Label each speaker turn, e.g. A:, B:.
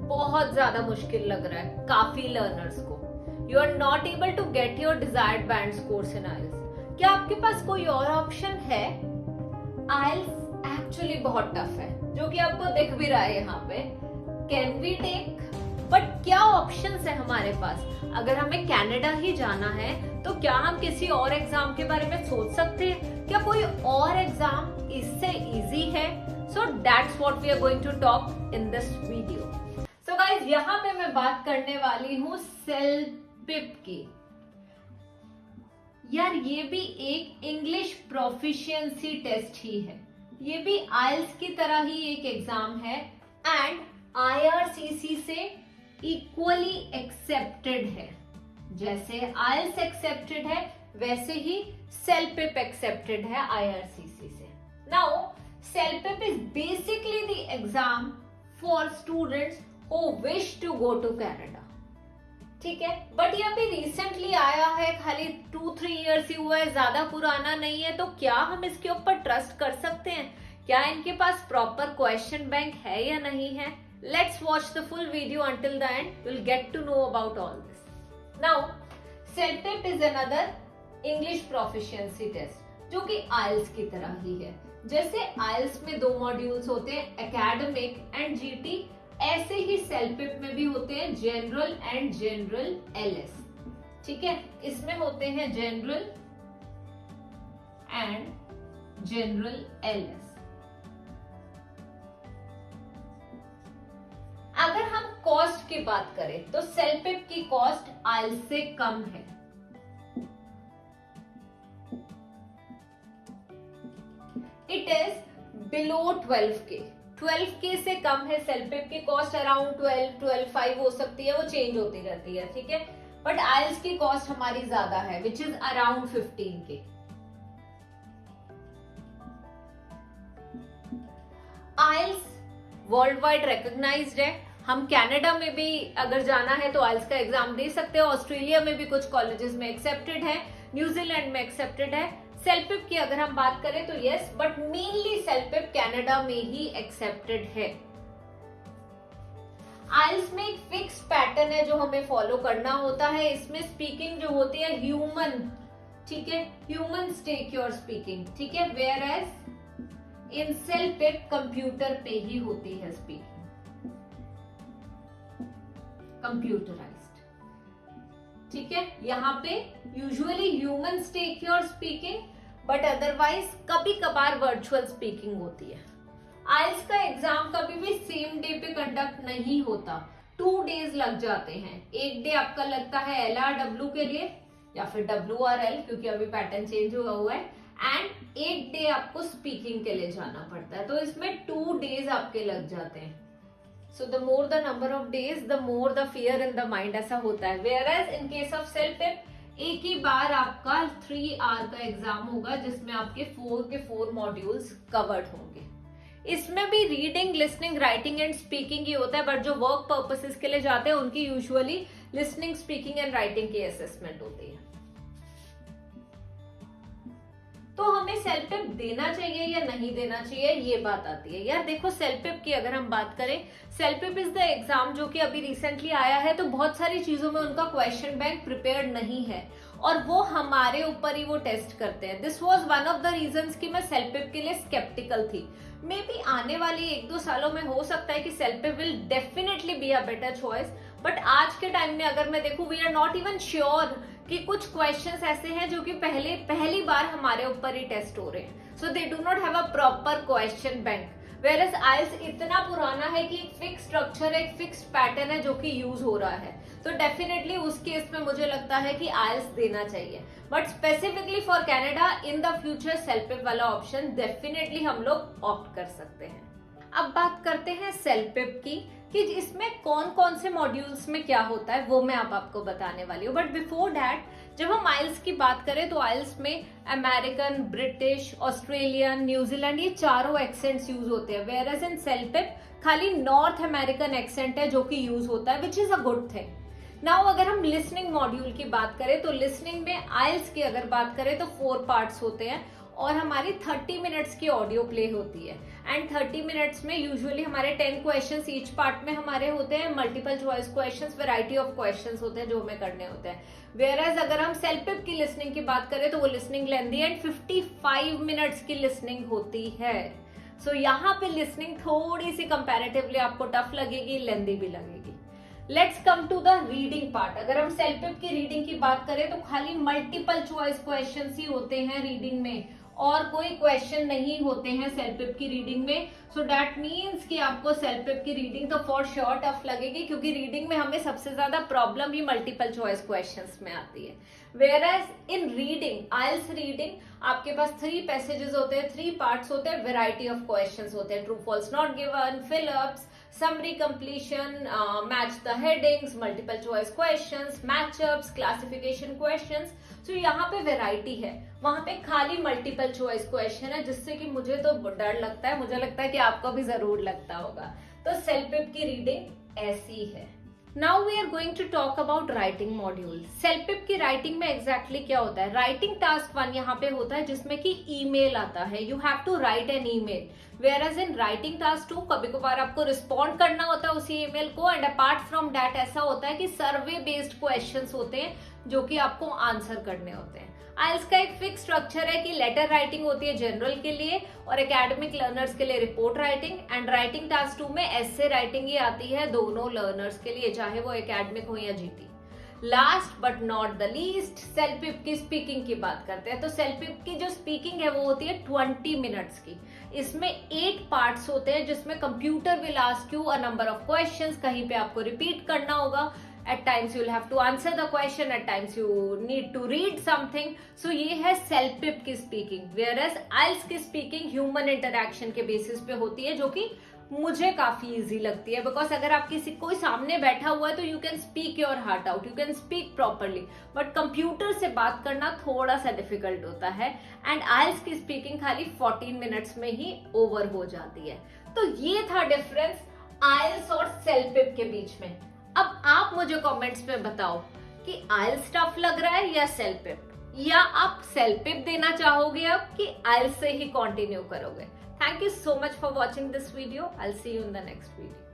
A: बहुत ज्यादा मुश्किल लग रहा है काफी लर्नर्स को, you are not able to get your desired band scores in IELTS, क्या आपके पास कोई और ऑप्शन है? आइल्स एक्चुअली बहुत टफ है, जो कि आपको दिख भी रहा है यहाँ पे। कैन वी टेक, बट क्या ऑप्शंस है हमारे पास? अगर हमें कनाडा ही जाना है तो क्या हम किसी और एग्जाम के बारे में सोच सकते हैं? क्या कोई और एग्जाम इससे इजी है? So that's what we are going to talk in this video. So guys, यहाँ पे मैं बात करने वाली हूँ सेलपिप की। यार ये भी एक इंग्लिश प्रोफिशिएंसी टेस्ट ही है, ये भी आइल्स की तरह ही एक एग्जाम है एंड IRCC से इक्वली एक्सेप्टेड है। जैसे आइल्स एक्सेप्टेड है वैसे ही सेलपिप एक्सेप्टेड है IRCC से। Now CELPIP is basically the exam for students who wish to go to Canada, ठीक है। बट ये अभी रिसेंटली आया है, खाली 2-3 इयर्स ही हुआ है, ज्यादा पुराना नहीं है, तो क्या हम इसके ऊपर ट्रस्ट कर सकते हैं? क्या इनके पास प्रॉपर क्वेश्चन बैंक है या नहीं है? Let's watch the full video until the end, will get to know about all this. Now CELPIP is another English proficiency test जो कि आइल्स की तरह ही है। जैसे आइल्स में 2 मॉड्यूल्स होते हैं, एकेडमिक एंड GT, ऐसे ही सेलपिप में भी होते हैं जनरल एंड जनरल LS, ठीक है। इसमें होते हैं जनरल एंड जनरल LS। अगर हम कॉस्ट की बात करें तो सेलपिप की कॉस्ट आइल्स से कम है। It is below 12K, 12K से कम है सेलपिप की कॉस्ट, अराउंड 12-12.5 हो सकती है, वो चेंज होती रहती है, ठीक है। बट आइल्स की कॉस्ट हमारी ज्यादा है, which is around 15K। IELTS world wide recognised है। हम कनाडा में भी अगर जाना है तो आइल्स का एग्जाम दे सकते हैं, ऑस्ट्रेलिया में भी कुछ कॉलेजेस में एक्सेप्टेड है, न्यूजीलैंड में एक्सेप्टेड है। सेलपिप की अगर हम बात करें तो यस, बट मेनली सेलपिप कनाडा में ही एक्सेप्टेड है। आइल्स में एक फिक्स पैटर्न है जो हमें फॉलो करना होता है। इसमें स्पीकिंग जो होती है ह्यूमन, ठीक है, ह्यूमन टेक योर स्पीकिंग, ठीक है, वेयर एज इन सेलपिप कंप्यूटर पे ही होती है स्पीकिंग, कंप्यूटराइज्ड, ठीक है। यहाँ पे usually human take your speaking, but otherwise कभी कभार वर्चुअल स्पीकिंग होती है। आइल्स का एग्जाम कभी भी सेम डे पे कंडक्ट नहीं होता, 2 डेज लग जाते हैं। एक डे आपका लगता है LRW के लिए या फिर WRL, क्योंकि अभी पैटर्न चेंज हुआ है, एंड एक डे आपको स्पीकिंग के लिए जाना पड़ता है, तो इसमें 2 डेज आपके लग जाते हैं। So the more the number of days, the more the fear in the mind, ऐसा होता है। Whereas in case of सेलपिप एक ही बार आपका 3 आवर का एग्जाम होगा जिसमें आपके 4 मॉड्यूल्स कवर्ड होंगे। इसमें भी reading, listening, writing and speaking ही होता है, बट जो वर्क पर्पसेस के लिए जाते हैं उनकी usually listening, speaking and writing की असेसमेंट होती है। तो हमें सेलपिप देना चाहिए या नहीं देना चाहिए, ये बात आती है। यार देखो, सेलपिप की अगर हम बात करें, सेलपिप इज द एग्जाम जो कि अभी रिसेंटली आया है, तो बहुत सारी चीजों में उनका क्वेश्चन बैंक प्रिपेयर्ड नहीं है और वो हमारे ऊपर ही वो टेस्ट करते हैं। This was one of the reasons कि मैं सेलपिप के लिए स्केप्टिकल थी। मे बी आने वाली 1-2 सालों में हो सकता है कि CELPIP will definitely be a better choice, but आज के टाइम में अगर मैं देखूं, we are not even sure कि कुछ क्वेश्चंस ऐसे हैं जो कि पहली बार हमारे ऊपर ही टेस्ट हो रहे हैं। So they do not have a proper question bank, whereas IELTS इतना पुराना है कि एक फिक्स स्ट्रक्चर, एक फिक्स पैटर्न है जो कि यूज हो रहा है। तो डेफिनेटली उस केस में मुझे लगता है कि आइल्स देना चाहिए, but specifically for Canada in the future CELPIP वाला ऑप्शन डेफिनेटली हम लोग ऑप्ट कर सकते हैं। अब बात करते हैं सेलपिप की कि इसमें कौन कौन से मॉड्यूल्स में क्या होता है, वो मैं अब आपको बताने वाली हूँ। बट बिफोर दैट, जब हम आइल्स की बात करें तो आइल्स में अमेरिकन, ब्रिटिश, ऑस्ट्रेलियन, न्यूजीलैंड, ये चारों एक्सेंट्स यूज होते हैं, वेयर एज इन सेलपिप खाली नॉर्थ अमेरिकन एक्सेंट है जो कि यूज होता है, which is a good thing. Now अगर हम लिसनिंग मॉड्यूल की बात करें तो लिसनिंग में आइल्स की अगर बात करें तो 4 पार्ट्स होते हैं और हमारी 30 मिनट्स की ऑडियो प्ले होती है। एंड 30 मिनट्स में यूजुअली हमारे 10 क्वेश्चंस ईच पार्ट में हमारे होते हैं, multiple choice questions, variety of questions होते हैं जो हमें करने होते हैं। वेयरएज अगर हम सेल्फ पिप की लिसनिंग की बात करें तो वो लिसनिंग लेंदी एंड 55 मिनट्स की लिसनिंग होती है। सो यहाँ पे लिसनिंग थोड़ी सी कंपैरेटिवली आपको टफ लगेगी, लेंदी भी लगेगी। Let's come to the reading part. अगर हम सेल्फ पिप की रीडिंग की बात करें तो खाली मल्टीपल चॉइस क्वेश्चंस ही होते हैं रीडिंग में, और कोई क्वेश्चन नहीं होते हैं सेल्फ पिप की रीडिंग में। सो दैट मीन्स कि आपको सेल्फ पिप की रीडिंग तो फॉर श्योर टफ लगेगी, क्योंकि रीडिंग में हमें सबसे ज्यादा प्रॉब्लम ही मल्टीपल चॉइस क्वेश्चंस में आती है। Whereas in reading, IELTS reading, आपके पास 3 पैसेजेस होते हैं, 3 पार्ट्स होते हैं, वेराइटी ऑफ क्वेश्चंस होते हैं, true false not given, fill ups, summary completion, match the headings, multiple choice questions, matchups, classification questions. So यहाँ पे वैरायटी है, वहां पे खाली मल्टीपल चॉइस क्वेश्चन है, जिससे कि मुझे तो डर लगता है, मुझे लगता है कि आपको भी जरूर लगता होगा। तो सेल्फ पिप की रीडिंग ऐसी है। Now we are going to talk about writing module. CELPIP की राइटिंग में एग्जैक्टली क्या होता है? राइटिंग टास्क 1 यहाँ पे होता है जिसमें कि ईमेल आता है, you have to write an email. Whereas in writing task 2 कभी कभार आपको रिस्पॉन्ड करना होता है उसी ईमेल को, एंड अपार्ट फ्रॉम दैट ऐसा होता है कि सर्वे बेस्ड क्वेश्चंस होते हैं जो कि आपको आंसर करने होते हैं। आइल्स का एक फिक्स स्ट्रक्चर है कि लेटर राइटिंग होती है जनरल के लिए और एकेडमिक लर्नर्स के लिए report writing, and writing task 2 में एसे राइटिंग ही आती है दोनों लर्नर्स के लिए, चाहे वो एकेडमिक हो या GT. Last but not the least, CELPIP की स्पीकिंग की बात करते हैं। तो सेल्फ पिप की जो स्पीकिंग है वो होती है 20 मिनट्स की। इसमें 8 पार्ट्स होते हैं जिसमें computer will ask you a number of questions, कहीं पे आपको रिपीट करना होगा, at times you will have to answer the question, at times you need to read something. So ये है सेल्फ पिप की स्पीकिंग। whereas आइल्स की स्पीकिंग ह्यूमन इंटरैक्शन के बेसिस पे होती है, जो कि मुझे काफी इजी लगती है, बिकॉज अगर आप किसी कोई सामने बैठा हुआ है तो you can speak your heart out, you can speak properly, but computer से बात करना थोड़ा सा डिफिकल्ट होता है। एंड आइल्स की स्पीकिंग खाली 14 मिनट्स में ही ओवर हो जाती है। तो ये था डिफरेंस आइल्स और सेल्फ पिप के बीच में। अब आप मुझे कमेंट्स में बताओ कि आइल्स टफ लग रहा है या सेल्फ पिप, या आप सेल्फ पिप देना चाहोगे अब कि आइल्स से ही कंटिन्यू करोगे। Thank you so much for watching this video. I'll see you in the next video.